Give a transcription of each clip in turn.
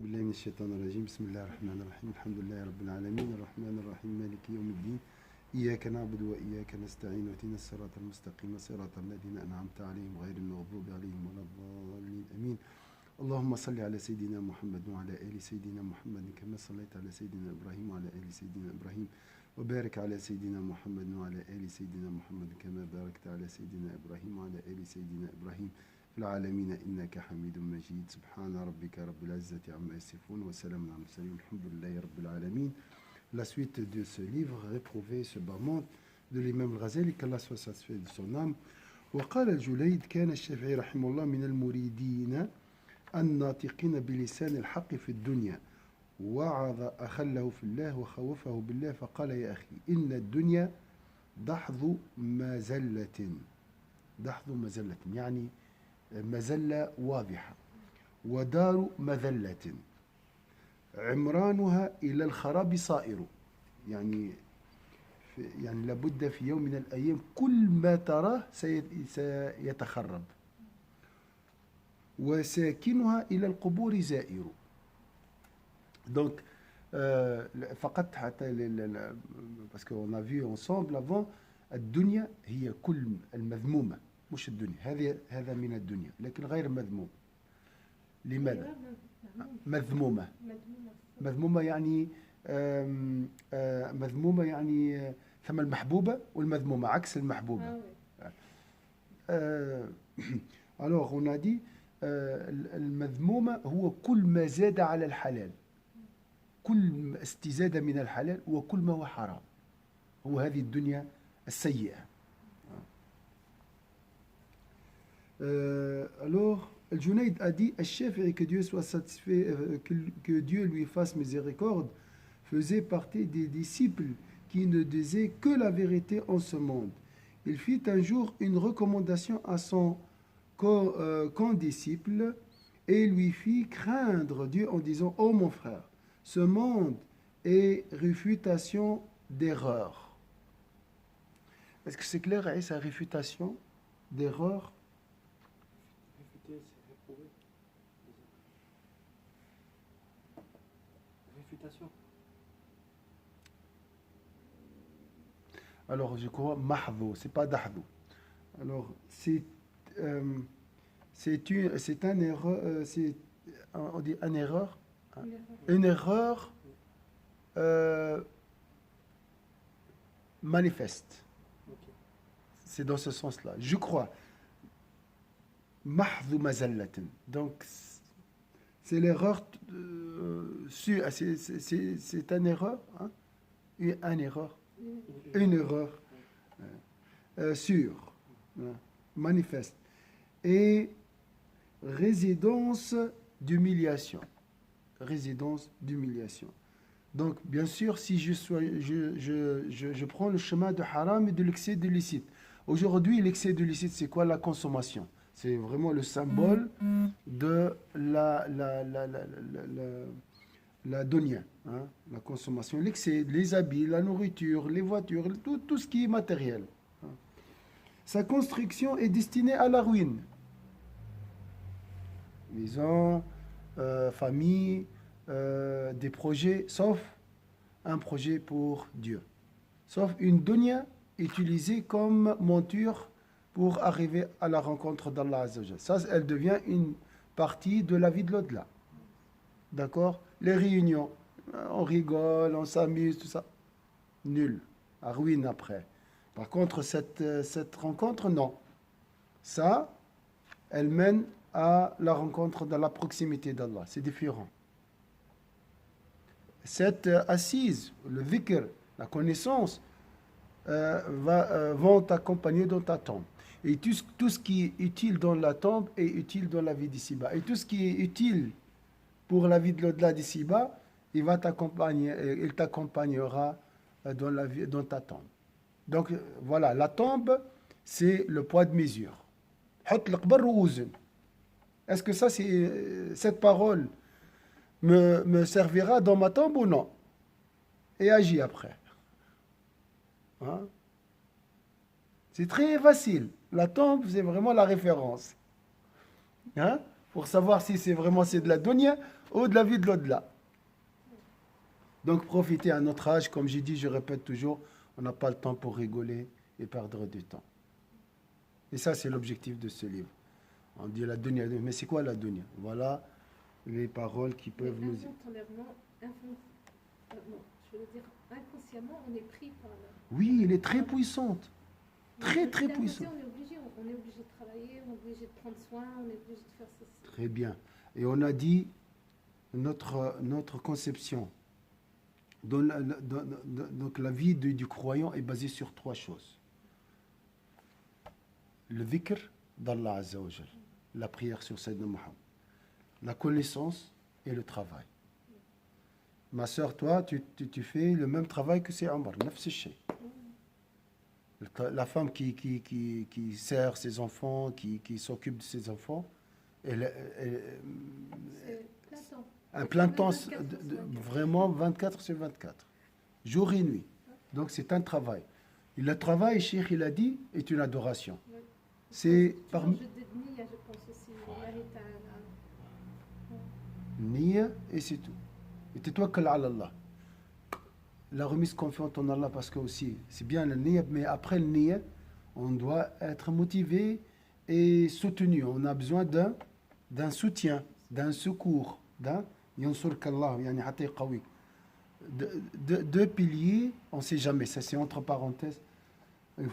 بالله من الشيطان الرجيم بسم الله الرحمن الرحيم الحمد لله رب العالمين الرحمن الرحيم مالك يوم الدين إياك نعبد وإياك نستعين واهدنا الصراط المستقيم صراط الذين أنعمت عليهم غير المغضوب عليهم ولا الضالين آمين اللهم صل على سيدنا محمد وعلى آل سيدنا محمد كما صليت على سيدنا إبراهيم وعلى آل سيدنا إبراهيم وبارك على سيدنا محمد وعلى آل سيدنا محمد كما باركت على سيدنا إبراهيم وعلى آل سيدنا إبراهيم في العالمين إنك حميد مجيد سبحان ربك رب العزة عما يصفون وسلام على المرسلين الحمد لله رب العالمين. La suite de ce livre, Réprouver ce bas monde, de l'imam al-Ghazali, qu'Allah soit satisfait de son âme. وقال الجليد كان الشافعي رحمه الله من المريدين الناطقين بلسان الحق في الدنيا وعظ أخله في الله وخوفه بالله فقال يا أخي إن الدنيا دحض مزلة يعني مزلة واضحة ودار مذلة عمرانها إلى الخراب صائر يعني لابد في يوم من الأيام كل ما تراه سيتخرب وساكنها إلى القبور زائر. Donc فقط حتى parce qu'on a vu ensemble avant الدنيا هي كل المذمومة مش الدنيا هذا من الدنيا لكن غير مذموم. لماذا؟ مذمومة يعني مذمومة يعني ثم المحبوبة والمذمومة عكس المحبوبة. Alors on a dit المذمومة هو كل ما زاد على الحلال كل استزادة من الحلال وكل ما هو حرام هو هذه الدنيا السيئة. Alors Al-Junayd a dit Al-Shafi'i, que Dieu soit satisfait, que Dieu lui fasse miséricorde, faisait partie des disciples qui ne disaient que la vérité en ce monde. Il fit un jour une recommandation à son condisciple et lui fit craindre Dieu en disant ô mon frère, ce monde est réfutation d'erreur. Est-ce que c'est clair, sa réfutation d'erreur? Alors je crois mahdou, c'est pas dahdou. Alors c'est un erreur, on dit une erreur, hein? Une erreur manifeste. Okay. C'est dans ce sens-là. Je crois. Mahdou mazallatin. Donc c'est l'erreur c'est une erreur, hein? Une erreur sûre, manifeste et résidence d'humiliation. Donc bien sûr si je prends le chemin de haram et de l'excès de licite. Aujourd'hui l'excès de licite c'est quoi? La consommation. C'est vraiment le symbole de la dunya, hein, la consommation, l'excès, les habits, la nourriture, les voitures, tout ce qui est matériel. Hein. Sa construction est destinée à la ruine. Maison, famille, des projets, sauf un projet pour Dieu. Sauf une dunya utilisée comme monture pour arriver à la rencontre d'Allah Azza wa Jalla. Ça, elle devient une partie de la vie de l'au-delà. D'accord? Les réunions, on rigole, on s'amuse, tout ça. Nul. À ruine après. Par contre, cette rencontre, non. Ça, elle mène à la rencontre dans la proximité d'Allah. C'est différent. Cette assise, le dhikr, la connaissance, vont t'accompagner dans ta tombe. Et tout ce qui est utile dans la tombe est utile dans la vie d'ici-bas. Et tout ce qui est utile pour la vie de l'au-delà d'ici-bas, il t'accompagnera dans ta tombe. Donc voilà, la tombe, c'est le poids de mesure. Est-ce que cette parole me servira dans ma tombe ou non? Et agis après. Hein? C'est très facile. La tombe, c'est vraiment la référence. Hein? Pour savoir si c'est de la dunya ou de la vie de l'au-delà. Donc profitez à notre âge, comme j'ai dit, je répète toujours, on n'a pas le temps pour rigoler et perdre du temps. Et ça, c'est l'objectif de ce livre. On dit la dunya, mais c'est quoi la dunya? Voilà les paroles qui peuvent nous... Je veux dire, inconsciemment, on est pris par... Oui, elle est très puissante. Très puissante. On est obligé de travailler, on est obligé de prendre soin, on est obligé de faire ceci. Très bien. Et on a dit, notre conception, donc la vie du croyant est basée sur 3 choses. Le dhikr d'Allah Azza wa Jal, la prière sur Sayyidina Muhammad, la connaissance et le travail. Ma sœur, toi, tu fais le même travail que c'est Omar, nafs shay. La femme qui sert ses enfants, qui s'occupe de ses enfants, c'est un plein temps, vraiment 24 sur 24, jour et nuit. Donc c'est un travail. Et le travail, Cheikh, il a dit, est une adoration. C'est parmi... Niya, et c'est tout. Et tawakkal ala Allah. La remise confiante en Allah, parce que aussi, c'est bien le niya, mais après le niya, on doit être motivé et soutenu. On a besoin d'un soutien, d'un secours, d'un yansurk Allah, yani hatta qawi. Deux piliers, on ne sait jamais, ça c'est entre parenthèses.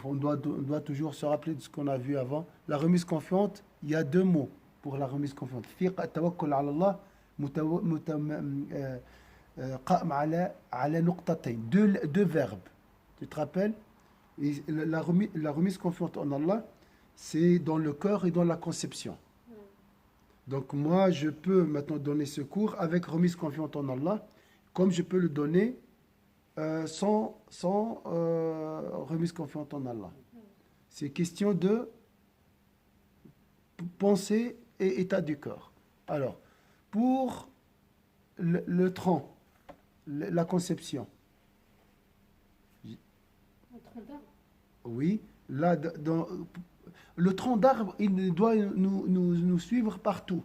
On doit toujours se rappeler de ce qu'on a vu avant. La remise confiante, il y a 2 mots pour la remise confiante. Fiqa tawakkul ala Allah, قائم على نقطتين, deux verbes. Tu te rappelles? Et la remise confiante en Allah, c'est dans le cœur et dans la conception. Donc moi, je peux maintenant donner ce cours avec remise confiante en Allah, comme je peux le donner sans remise confiante en Allah. C'est question de pensée et état du cœur. Alors, pour le tronc, la conception. Un tronc d'arbre. Oui, là, le tronc d'arbre, il doit nous suivre partout.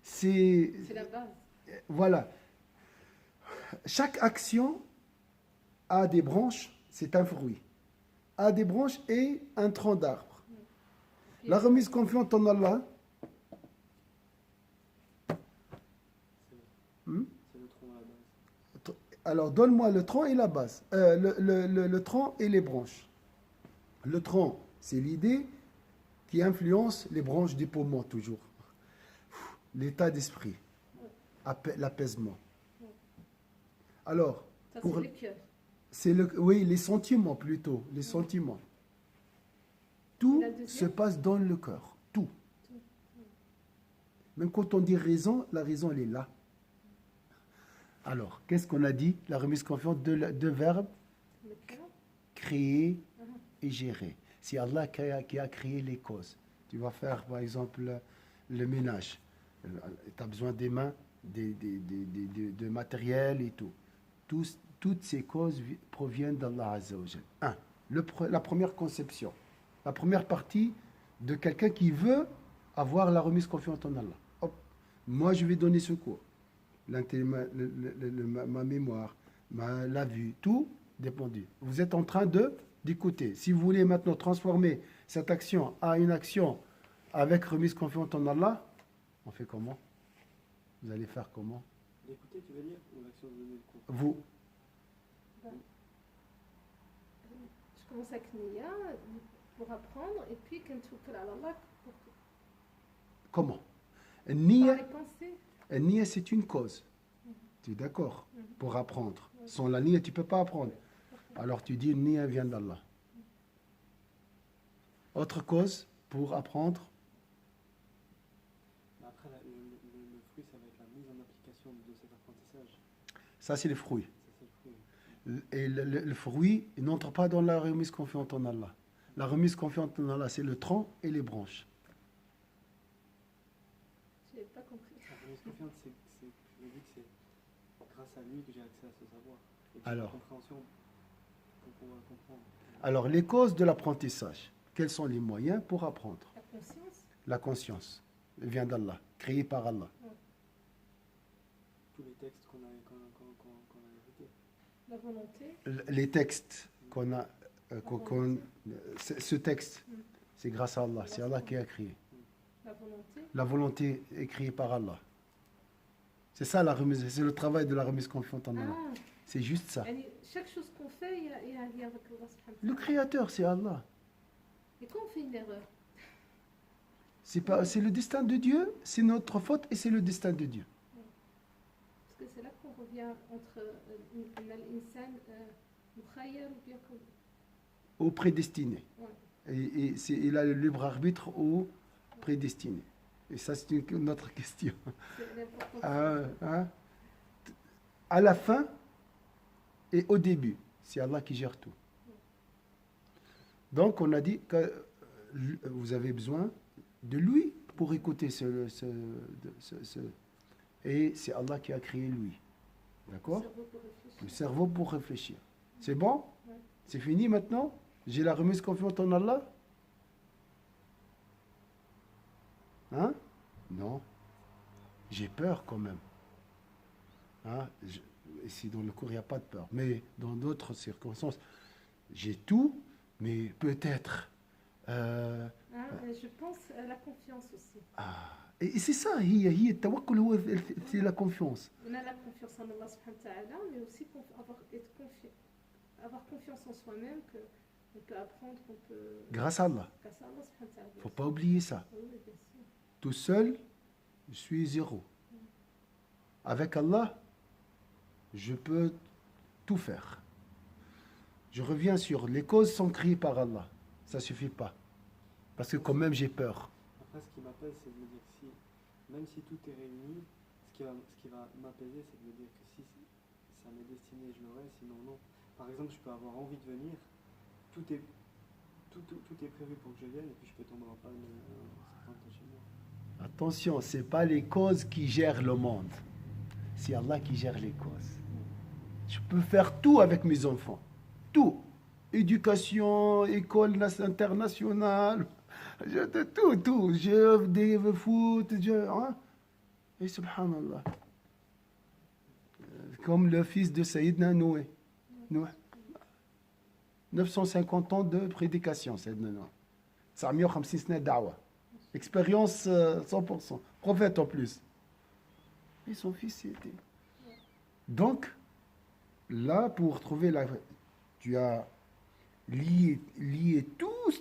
C'est la base. Voilà. Chaque action a des branches, c'est un fruit. A des branches et un tronc d'arbre. La remise confiante en Allah. Alors, donne-moi le tronc et la base. Le tronc et les branches. Le tronc, c'est l'idée qui influence les branches des poumons, toujours. L'état d'esprit, l'apaisement. Alors, ça, pour, c'est le cœur. Oui, les sentiments plutôt, les sentiments. Tout se passe dans le cœur, tout. Même quand on dit raison, la raison, elle est là. Alors, qu'est-ce qu'on a dit? La remise confiante, deux verbes, créer et gérer. C'est Allah qui a créé les causes. Tu vas faire, par exemple, le ménage. Tu as besoin des mains, de matériel et tout. Toutes ces causes proviennent d'Allah Azza wa Jal. La première conception. La première partie de quelqu'un qui veut avoir la remise confiante en Allah. Hop, moi, je vais donner ce cours. Ma mémoire, la vue, tout dépend de Dieu. Vous êtes en train d'écouter. Si vous voulez maintenant transformer cette action à une action avec remise confiante en Allah, on fait comment? Vous allez faire comment? D'écouter, tu veux dire, ou l'action de donner le cours? Vous. Je commence avec Niya pour apprendre, et puis quand tu veux Allah pour... Comment? Par Niya, les pensées. Niya, c'est une cause. Tu es d'accord? Pour apprendre. Sans la Niya, tu ne peux pas apprendre. Alors tu dis Niya vient d'Allah. Autre cause pour apprendre? Après, le fruit, ça va être la mise en application de cet apprentissage. Ça, c'est les fruits. Ça, c'est le fruit. Et le fruit n'entre pas dans la remise confiante en Allah. La remise confiante en Allah, c'est le tronc et les branches. Je n'ai pas compris. La remise confiante, je me dis que c'est grâce à lui que j'ai accès à ce savoir. Et que Alors, la compréhension pour pouvoir comprendre. Alors, les causes de l'apprentissage. Quels sont les moyens pour apprendre? La conscience. La conscience vient d'Allah, créée par Allah. tous les textes qu'on a hérités. La volonté. Les textes qu'on a, ce texte, Mm. c'est grâce à Allah. C'est Allah qui a créé. La volonté. La volonté est créée par Allah. C'est ça la remise, c'est le travail de la remise confiante en Allah. Ah, C'est juste ça. yani, chaque chose qu'on fait, il y a un lien avec Allah subhanahu wa Le ta'ala. créateur, c'est Allah. Et quand on fait une erreur, C'est le destin de Dieu, c'est notre faute et c'est le destin de Dieu. parce que c'est là qu'on revient entre l'insan mukhayyar ou bien comme. Au prédestiné. Ouais. Il a le libre arbitre au prédestiné. Et ça, c'est une autre question. C'est l'important. Hein? À la fin et au début, c'est Allah qui gère tout. Donc, on a dit que vous avez besoin de lui pour écouter et c'est Allah qui a créé lui. D'accord? Cerveau pour réfléchir. Le cerveau pour réfléchir. C'est bon? Ouais. C'est fini maintenant? J'ai la remise confiante en Allah? Hein? Non. J'ai peur quand même. Hein? Ici, dans le cours, il n'y a pas de peur. Mais dans d'autres circonstances, j'ai tout, mais peut-être. Je pense à la confiance aussi. Et c'est ça, c'est la confiance. On a la confiance en Allah subhanahu wa ta'ala, mais aussi avoir confiance en soi-même qu'on peut apprendre, qu'on peut. Grâce à Allah. Grâce à Allah subhanahu wa ta'ala. Il ne faut pas oublier ça. Oui, oui, bien sûr. Tout seul, je suis zéro. Avec Allah, je peux tout faire. Je reviens sur les causes sont créées par Allah. Ça ne suffit pas. Parce que quand même, j'ai peur. Après, ce qui m'apaise, c'est de me dire que même si tout est réuni, ce qui va m'apaiser, c'est de me dire que si ça m'est destiné, je l'aurai, sinon non. Par exemple, je peux avoir envie de venir, tout est prévu pour que je vienne, et puis je peux tomber en panne un certain temps chez moi. Attention, ce n'est pas les causes qui gèrent le monde. C'est Allah qui gère les causes. Je peux faire tout avec mes enfants. Tout. Éducation, école internationale, tout. Jeux, des foot, hein? Et subhanallah. Comme le fils de Sayyidina Noé. 950 ans de prédication, Sayyidina Noé. 950 سنة دعوة. Expérience 100%. Prophète en plus. Et son fils y était. Donc, là, pour trouver tu as lié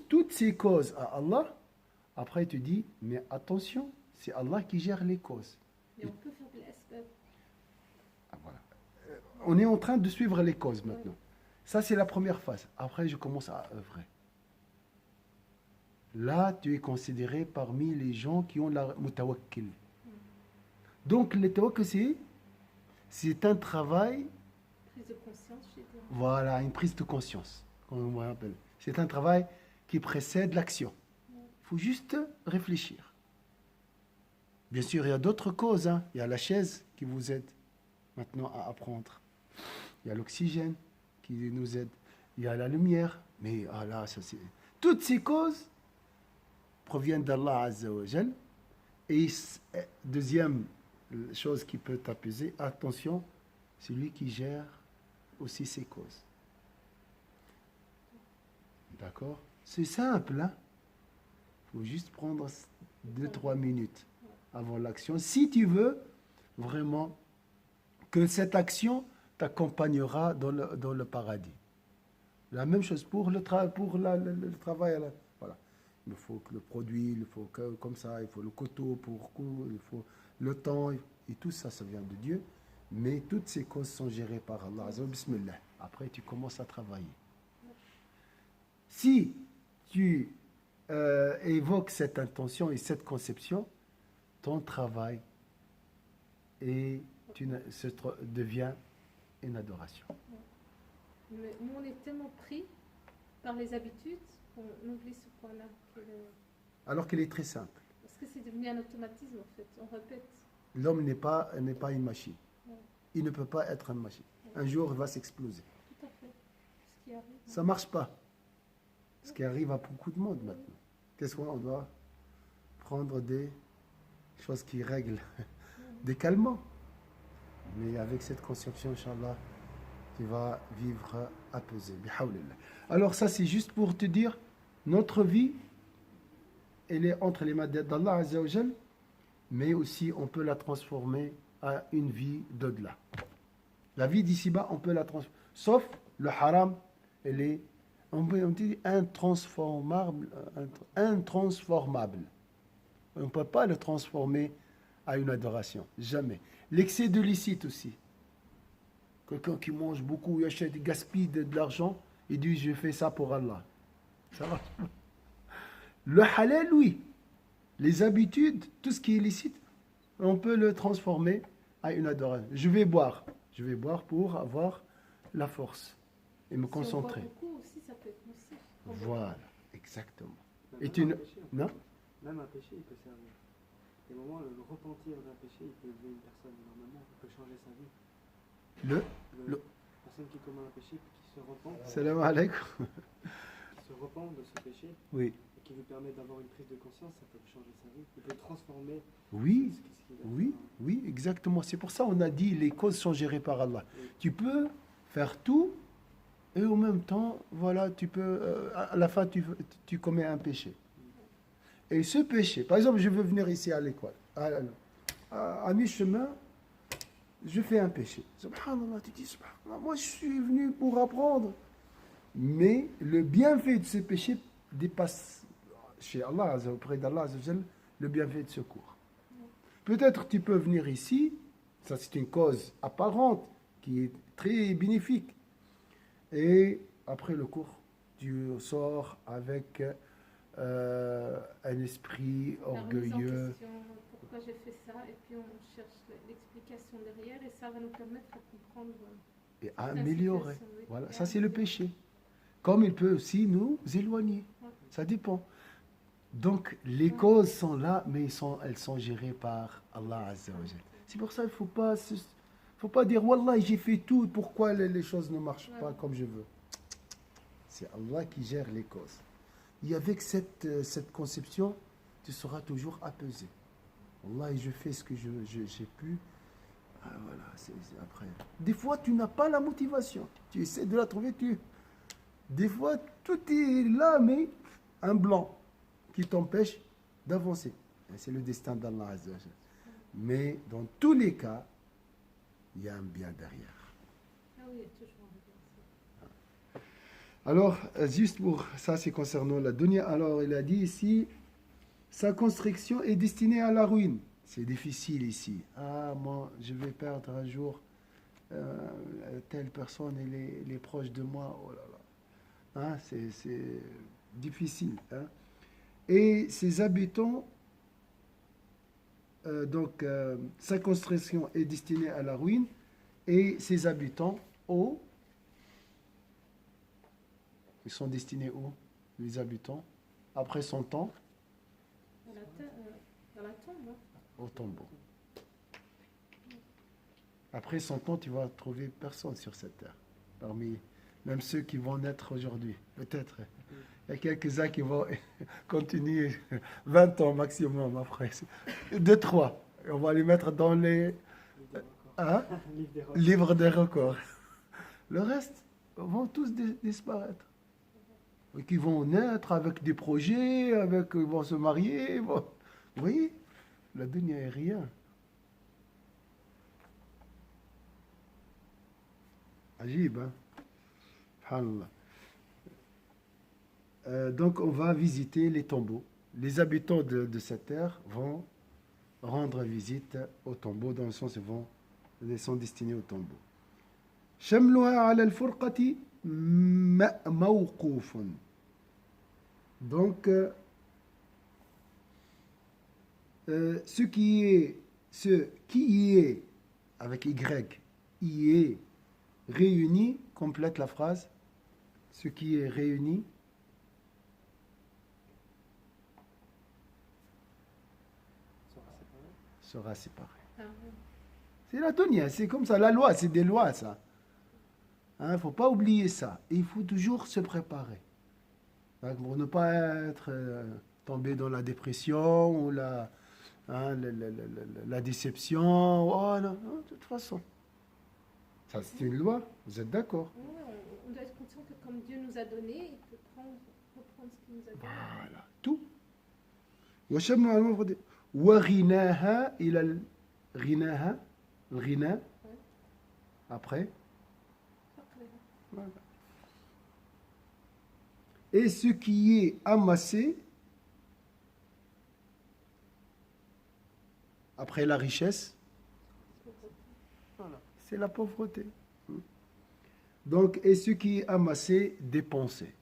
toutes ces causes à Allah. Après, tu dis, mais attention, c'est Allah qui gère les causes. Et on peut faire de l'asbab. Voilà. On est en train de suivre les causes maintenant. Ça, c'est la première phase. Après, je commence à œuvrer. Là, tu es considéré parmi les gens qui ont la mutawakkil. Donc, le tawakkul, c'est un travail. Prise de conscience, je dirais. Voilà, une prise de conscience, comme on l'appelle. C'est un travail qui précède l'action. Il faut juste réfléchir. Bien sûr, il y a d'autres causes. Hein. Il y a la chaise qui vous aide maintenant à apprendre. Il y a l'oxygène qui nous aide. Il y a la lumière. Mais là, ça c'est. Toutes ces causes proviennent d'Allah Azza wa Jal. Et deuxième chose qui peut t'apaiser, attention, c'est lui qui gère aussi ces causes. D'accord? C'est simple, hein? Il faut juste prendre 2-3 minutes avant l'action. Si tu veux vraiment que cette action t'accompagnera dans le paradis. La même chose pour le travail. Voilà. Il faut que le produit, il faut que, comme ça, il faut le couteau pour coudre, il faut le temps, et tout ça, ça vient de Dieu. Mais toutes ces causes sont gérées par Allah. Bismillah. Après, tu commences à travailler. Si tu évoques cette intention et cette conception, ton travail devient une adoration. Mais nous, on est tellement pris par les habitudes qu'on oublie ce point-là. Alors qu'il est très simple. Parce que c'est devenu un automatisme, en fait. On répète. L'homme n'est pas une machine. Ouais. Il ne peut pas être une machine. Un jour, il va s'exploser. Tout à fait. Ce qui arrive. Ça ne marche pas. Ce qui arrive à beaucoup de monde maintenant. Qu'est-ce qu'on doit prendre des choses qui règlent, des calmants. Mais avec cette conception, Inch'Allah, tu vas vivre apaisé. Bihawlillah. Alors ça, c'est juste pour te dire, notre vie, elle est entre les mains d'Allah Azza wa Jal, mais aussi on peut la transformer à une vie d'au-delà. La vie d'ici-bas, on peut la transformer. Sauf le haram, elle est, on dit intransformable. Intransformable. On ne peut pas le transformer à une adoration. Jamais. L'excès de licite aussi. Quelqu'un qui mange beaucoup, il achète, il gaspille de l'argent, il dit je fais ça pour Allah. Ça va. Le halal, oui. Les habitudes, tout ce qui est licite, on peut le transformer à une adoration. Je vais boire pour avoir la force et me concentrer. Si on boit beaucoup aussi, ça peut être nocif. Voilà, exactement. Même Et un tu ne... péché, Non? même un péché, il peut servir. Des moments, le repentir d'un péché, il peut élever une personne énormément, il peut changer sa vie. Le... La personne qui commet un péché, qui se repent, Salam alaikum. qui se repent de ce péché, Oui. et qui lui permet d'avoir une prise de conscience, ça peut changer sa vie. Il peut transformer Oui, ce qu'il a oui, fait. oui, exactement. C'est pour ça qu'on a dit les causes sont gérées par Allah. Oui. Tu peux faire tout et en même temps, voilà, tu peux, à la fin, tu commets un péché. Et ce péché, par exemple, je veux venir ici à l'école. À mi-chemin, je fais un péché. Subhanallah, tu dis, subhanallah, moi je suis venu pour apprendre. Mais le bienfait de ce péché dépasse chez Allah, auprès d'Allah, le bienfait de ce cours. Peut-être tu peux venir ici, ça c'est une cause apparente qui est très bénéfique. Et après le cours, tu sors avec un esprit La remise en orgueilleux. question, pourquoi j'ai fait ça, et puis on cherche l'explication derrière, et ça va nous permettre de comprendre. Et à certaines améliorer. situations, oui. Voilà, Et ça c'est le améliorer. péché. Comme il peut aussi nous éloigner. Ouais. Ça dépend. Donc les causes sont là, mais elles sont gérées par Allah Azza wa Jal. C'est pour ça qu'il ne faut pas dire Wallah, j'ai fait tout, pourquoi les choses ne marchent pas comme je veux. C'est Allah qui gère les causes. Et avec cette conception, tu seras toujours apaisé. Wallah, je fais ce que j'ai pu. Ah, voilà, c'est après. Des fois, tu n'as pas la motivation. Tu essaies de la trouver, Des fois, tout est là, mais un blanc qui t'empêche d'avancer. Et c'est le destin d'Allah Azza wa Jal. Mais dans tous les cas, il y a un bien derrière. Ah oui, il y a toujours un bien. Alors, juste pour ça, c'est concernant la dunya. Alors, il a dit ici, sa construction est destinée à la ruine. C'est difficile ici. Ah, moi, je vais perdre un jour telle personne, elle est proche de moi. Oh là là. Hein, c'est difficile. Hein. Et ses habitants, sa construction est destinée à la ruine et ses habitants, ils sont destinés où? Les habitants, après son temps, Dans la tombe, hein. au tombeau. Après son temps, tu vas trouver personne sur cette terre, parmi même ceux qui vont naître aujourd'hui, peut-être. Il y a quelques-uns qui vont continuer 20 ans maximum après. 2, 3. On va les mettre dans les livres des records. Le reste vont tous disparaître. Et qui vont naître avec des projets, ils vont se marier. Vous voyez, la dunya est rien. Ajib, hein? Subhanallah. Donc on va visiter les tombeaux. Les habitants de cette terre vont rendre visite aux tombeaux, dans le sens ils sont destinés aux tombeaux. Shamluha ala al-furqati mawqufun. Donc ce qui est avec Y, y est réuni, complète la phrase. Ce qui est réuni sera séparé. Ah, oui. C'est la dunya, c'est comme ça, la loi, c'est des lois, ça. Il ne faut pas oublier ça. Et il faut toujours se préparer. Donc, pour ne pas être tombé dans la dépression ou la déception. Oh, non, de toute façon, Ça, c'est une loi. Vous êtes d'accord? Ouais, on doit être conscient que comme Dieu nous a donné, il peut reprendre ce qu'il nous a donné. Voilà, tout. وشمل المفرد وغناها إلى غناها الغنى après voilà. Et ce qui est amassé après la richesse, voilà, c'est la pauvreté. Donc, et ce qui est amassé, dépensé.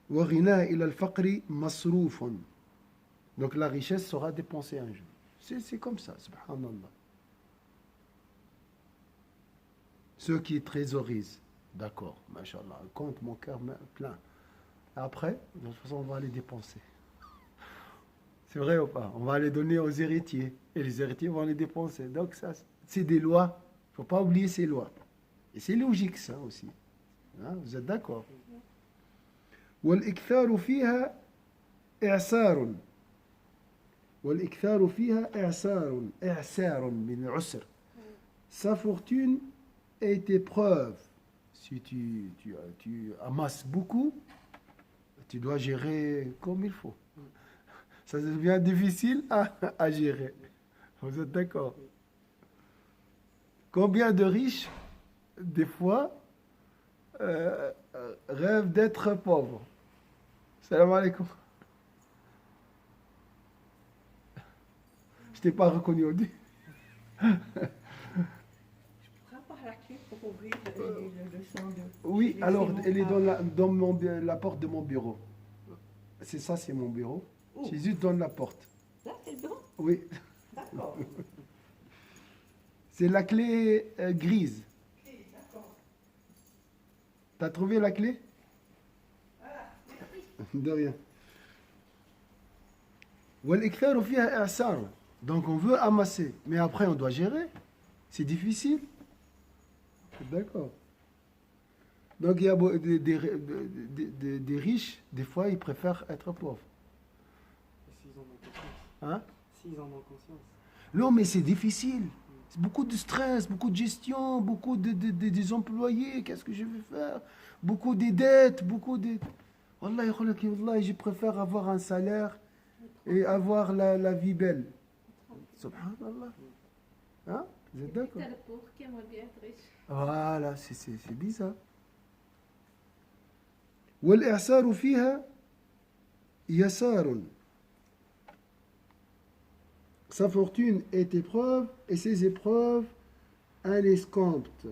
وغناها إلى الفقر مصروف. Donc la richesse sera dépensée un jour. C'est comme ça, subhanallah. Ceux qui trésorisent, d'accord, machallah, compte mon cœur plein. Après, de toute façon, on va les dépenser. C'est vrai ou pas? On va les donner aux héritiers. Et les héritiers vont les dépenser. Donc ça, c'est des lois. Il ne faut pas oublier ces lois. Et c'est logique ça aussi. Hein, vous êtes d'accord? والإكثار فيها إعسار والإكثار فيها إعسار من العسر. Sa fortune est épreuve. Si tu amasses beaucoup, tu dois gérer comme il faut. Ça devient difficile à gérer. Vous êtes d'accord? Combien de riches, des fois, rêvent d'être pauvres? Salam alaikum. Je t'ai pas reconnu au début. Je pourrais avoir la clé pour ouvrir le sang de... Oui, laisser alors mon elle est frère. dans la porte de mon bureau. C'est ça, c'est mon bureau. Oh. C'est juste dans la porte. Là, c'est le bureau? Oui, D'accord. c'est la clé grise. Ok, d'accord. T'as trouvé la clé? De rien. والإكثار فيها إعسار. Donc on veut amasser, mais après on doit gérer. C'est difficile. D'accord. Donc il y a des riches, des fois ils préfèrent être pauvres. Et s'ils en ont conscience. Hein? S'ils en ont conscience. Non, mais c'est difficile. C'est beaucoup de stress, beaucoup de gestion, beaucoup des employés. Qu'est-ce que je vais faire? Beaucoup de dettes, beaucoup de... Wallah, je préfère avoir un salaire et avoir la vie belle. Subhanallah. Hein? Vous êtes Et puis d'accord? t'as le pauvre qui aimerait bien être riche. Voilà, c'est bizarre. والإعسار فيها يسار. Sa fortune est épreuve et ses épreuves un escompte.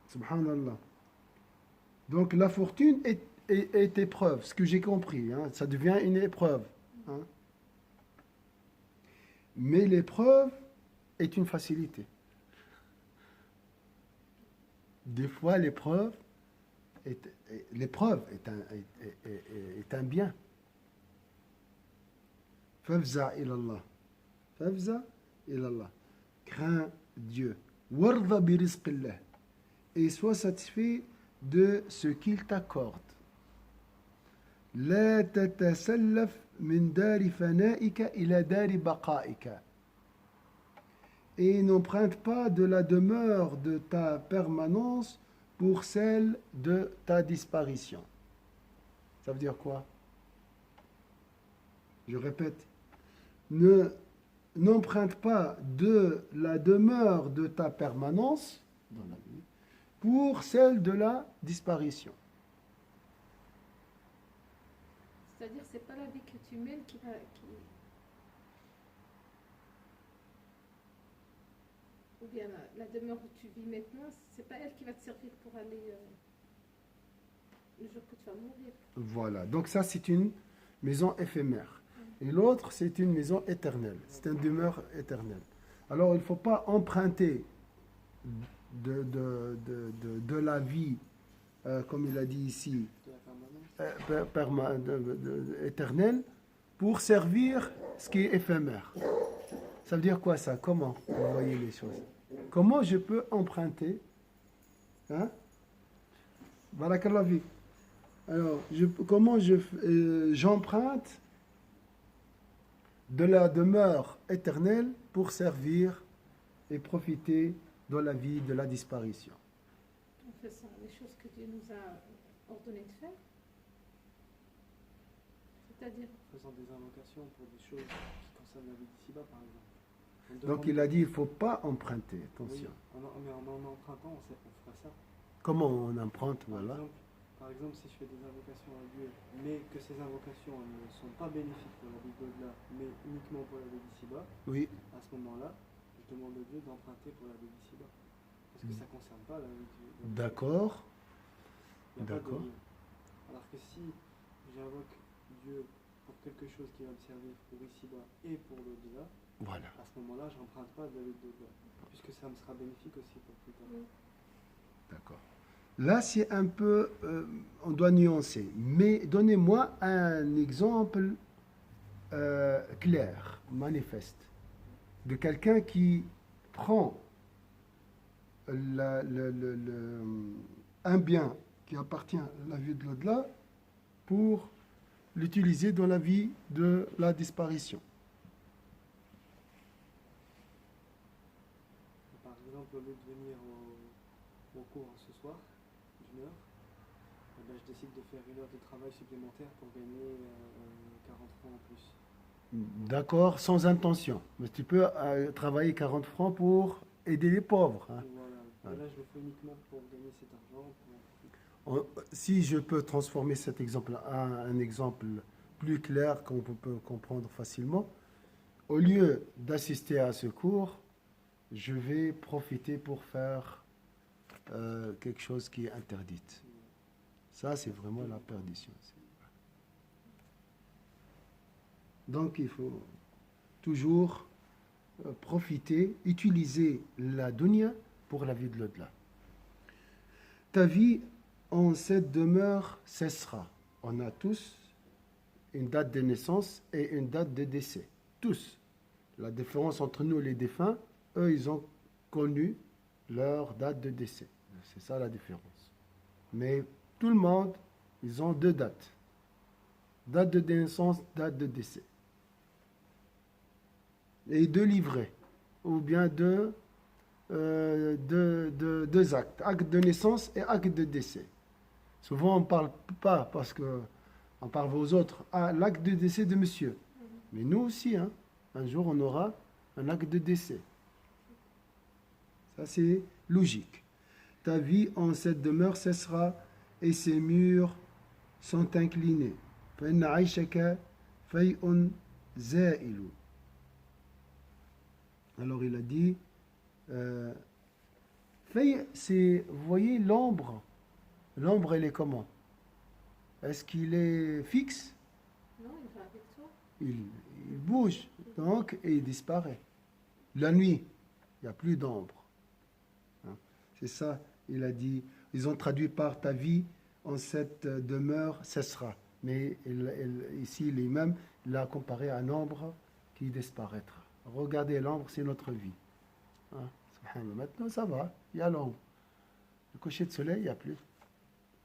Subhanallah. Donc la fortune est épreuve, ce que j'ai compris, hein, ça devient une épreuve. Hein. Mais l'épreuve est une facilité. Des fois, l'épreuve est un bien. Fafza ilallah. Fafza ilallah. Crains Dieu. Warda bi rizqillah. Et sois satisfait de ce qu'il t'accorde. لا تتسلف من دار فنائك إلى دار بقائك. Et n'emprunte pas de la demeure de ta permanence pour celle de ta disparition. Ça veut dire quoi? Je répète. N'emprunte pas de la demeure de ta permanence dans la vie pour celle de la disparition. C'est-à-dire, c'est pas la vie que tu mènes qui va. Ou bien la demeure où tu vis maintenant, c'est pas elle qui va te servir pour aller le jour que tu vas mourir. Voilà, donc ça c'est une maison éphémère. Et l'autre c'est une maison éternelle, c'est une demeure éternelle. Alors il ne faut pas emprunter de la vie, comme il a dit ici, De la permanence. éternelle, pour servir ce qui est éphémère. Ça veut dire quoi ça? Comment vous voyez les choses? Comment je peux emprunter? Hein? Barakallah fik. Alors, comment j'emprunte de la demeure éternelle pour servir et profiter de la vie de la disparition. En faisant les choses que Dieu nous a ordonné de faire. C'est-à-dire, En faisant des invocations pour des choses qui concernent la vie d'ici-bas, par exemple. On Donc demande- il a dit il ne faut pas emprunter, Oui, attention. mais en empruntant, on fera ça. Comment on emprunte, voilà. Par exemple, si je fais des invocations à Dieu, mais que ces invocations ne sont pas bénéfiques pour la vie d'au-delà, mais uniquement pour la vie d'ici-bas, Oui, à ce moment-là, je demande à Dieu d'emprunter pour la vie d'ici-bas. Parce que ça ne concerne pas la vie de d'accord. Il n'y a pas de D'accord. lien. Alors que si j'invoque Dieu pour quelque chose qui va me servir pour ici-bas et pour l'au-delà, Voilà. à ce moment-là, je n'emprunte pas de la vie d'au-delà, puisque ça me sera bénéfique aussi pour plus tard. D'accord. Là, c'est un peu, on doit nuancer. Mais donnez-moi un exemple clair, manifeste, de quelqu'un qui prend un bien qui appartient à la vie de l'au-delà pour l'utiliser dans la vie de la disparition. Par exemple, au lieu de venir au cours ce soir, d'une heure, eh ben, je décide de faire une heure de travail supplémentaire pour gagner 40 francs en plus. D'accord, sans intention. Mais tu peux travailler 40 francs pour aider les pauvres. Hein. Et voilà. Ouais. Et là, je le fais uniquement pour gagner cet argent. Si je peux transformer cet exemple en un exemple plus clair qu'on peut comprendre facilement, au lieu d'assister à ce cours, je vais profiter pour faire quelque chose qui est interdite. Ça, c'est vraiment la perdition. Donc, il faut toujours profiter, utiliser la dunya pour la vie de l'au-delà. Ta vie en cette demeure cessera. On a tous une date de naissance et une date de décès. Tous. La différence entre nous et les défunts, eux, ils ont connu leur date de décès. C'est ça la différence. Mais tout le monde, ils ont deux dates. Date de naissance, date de décès. Et deux livrets. Ou bien deux actes. Acte de naissance et acte de décès. Souvent, on ne parle pas parce qu'on parle aux autres. Ah, l'acte de décès de monsieur. Mais nous aussi, hein, un jour, on aura un acte de décès. Ça, c'est logique. Ta vie en cette demeure cessera et ses murs sont inclinés. فإن عيشك فيء زائل. Alors, il a dit, c'est, vous voyez, l'ombre. L'ombre, elle est comment? Est-ce qu'il est fixe? non, il va avec toi. Il bouge, donc, et il disparaît. La nuit, il n'y a plus d'ombre. Hein? C'est ça, il a dit. Ils ont traduit par ta vie en cette demeure cessera. Mais ici, l'imam l'a comparé à un ombre qui disparaîtra. Regardez, l'ombre, c'est notre vie. Hein? Maintenant, ça va, il y a l'ombre. Le coucher de soleil, il n'y a plus.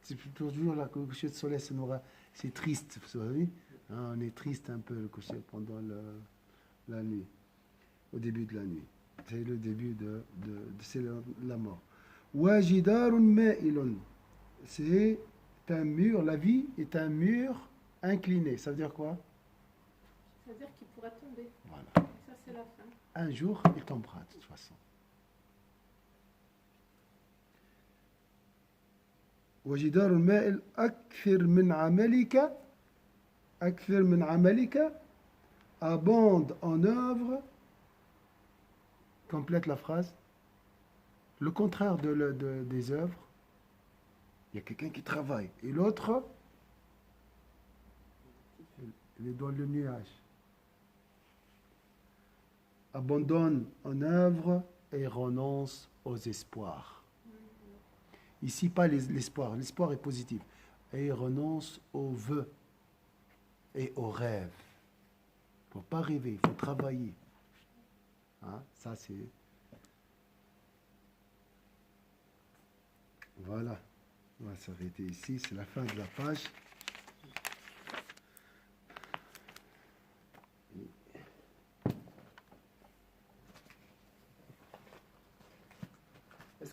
C'est toujours là que le coucher de soleil, c'est triste, vous savez. Hein, on est triste un peu le coucher pendant la nuit, au début de la nuit. C'est le début c'est la mort. Wajidarun ma'ilun. C'est un mur, la vie est un mur incliné. Ça veut dire quoi? C'est-à-dire qu'il pourra tomber. Voilà. Et ça, c'est la fin. Un jour, il tombera de toute façon. وجدار المائل أكثر من عملك abonde en œuvre, complète la phrase, le contraire des œuvres. Il y a quelqu'un qui travaille et l'autre, il est dans le nuage. Abandonne en œuvre et renonce aux espoirs. Ici, pas l'espoir. L'espoir est positif. Et renonce aux vœux et aux rêves. Il ne faut pas rêver, il faut travailler. Hein? Ça, c'est... Voilà. On va s'arrêter ici. C'est la fin de la page.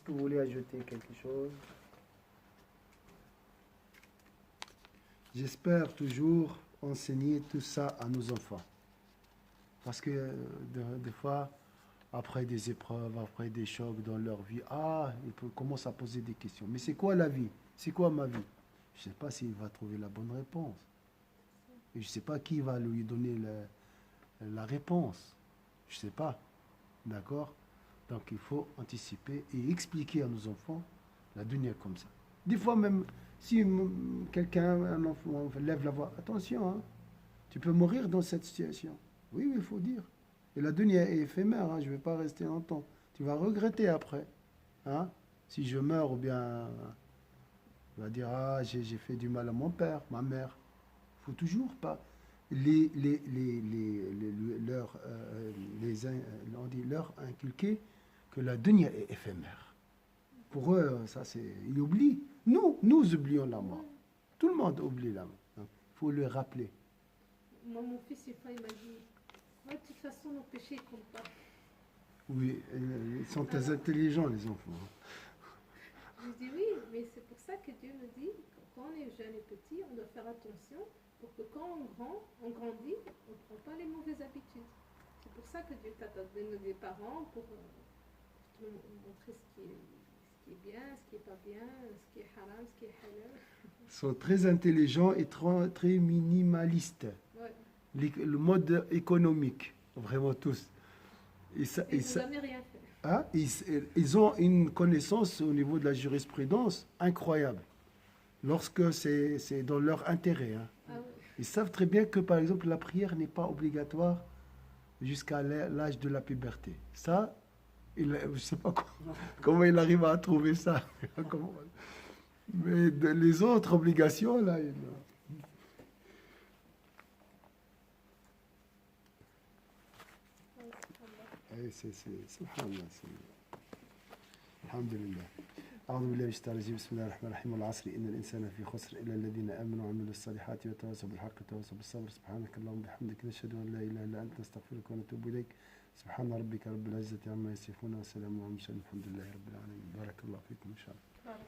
que vous voulez ajouter quelque chose? J'espère toujours enseigner tout ça à nos enfants. Parce que des fois, après des épreuves, après des chocs dans leur vie, ils commencent à poser des questions. Mais c'est quoi la vie? C'est quoi ma vie? Je ne sais pas s'il va trouver la bonne réponse. Et je ne sais pas qui va lui donner la réponse. Je ne sais pas. D'accord? Donc il faut anticiper et expliquer à nos enfants la dunya comme ça. Des fois même, si quelqu'un, un enfant, lève la voix, attention, hein, tu peux mourir dans cette situation. Oui, il faut dire. Et la dunya est éphémère, hein, je ne vais pas rester longtemps. Tu vas regretter après. Hein, si je meurs ou bien, tu vas dire, j'ai fait du mal à mon père, ma mère. Il ne faut toujours pas leur inculquer que la dunya est éphémère. Pour eux, ça c'est... Ils oublient. Nous oublions la mort. Tout le monde oublie la mort. Il faut le rappeler. Moi, mon fils, une fois, il m'a dit, ouais, de toute façon, nos péchés ne comptent pas. Oui, ils sont très intelligents, les enfants. Je dis oui, mais c'est pour ça que Dieu nous dit, quand on est jeune et petit, on doit faire attention pour que quand on grandit, on ne prend pas les mauvaises habitudes. C'est pour ça que Dieu t'a donné des parents pour te montrer ce qui est bien, ce qui n'est pas bien, ce qui est haram, ce qui est halal. Ils sont très intelligents et très minimalistes. Ouais. Le mode économique, vraiment tous. Ils n'ont jamais rien fait. Hein, ils ont une connaissance au niveau de la jurisprudence incroyable. Lorsque c'est dans leur intérêt. Hein. Ah ouais. Ils savent très bien que, par exemple, la prière n'est pas obligatoire jusqu'à l'âge de la puberté. Ça, je ne sais pas comment il arrive à trouver ça. Mais les autres obligations, là, subhanallah. Alhamdulillah. أعوذ بالله من الشيطان الرجيم بسم الله الرحمن الرحيم والعصر إن الإنسان في خسر إلا الذين آمنوا وعملوا الصالحات وتواصوا بالحق وتواصوا بالصبر سبحانك اللهم وبحمدك نشهد أن لا إله إلا أنت نستغفرك ونتوب إليك سبحان ربك رب العزة عما يصفون وسلام على المرسلين الحمد لله رب العالمين بارك الله فيكم إن شاء الله.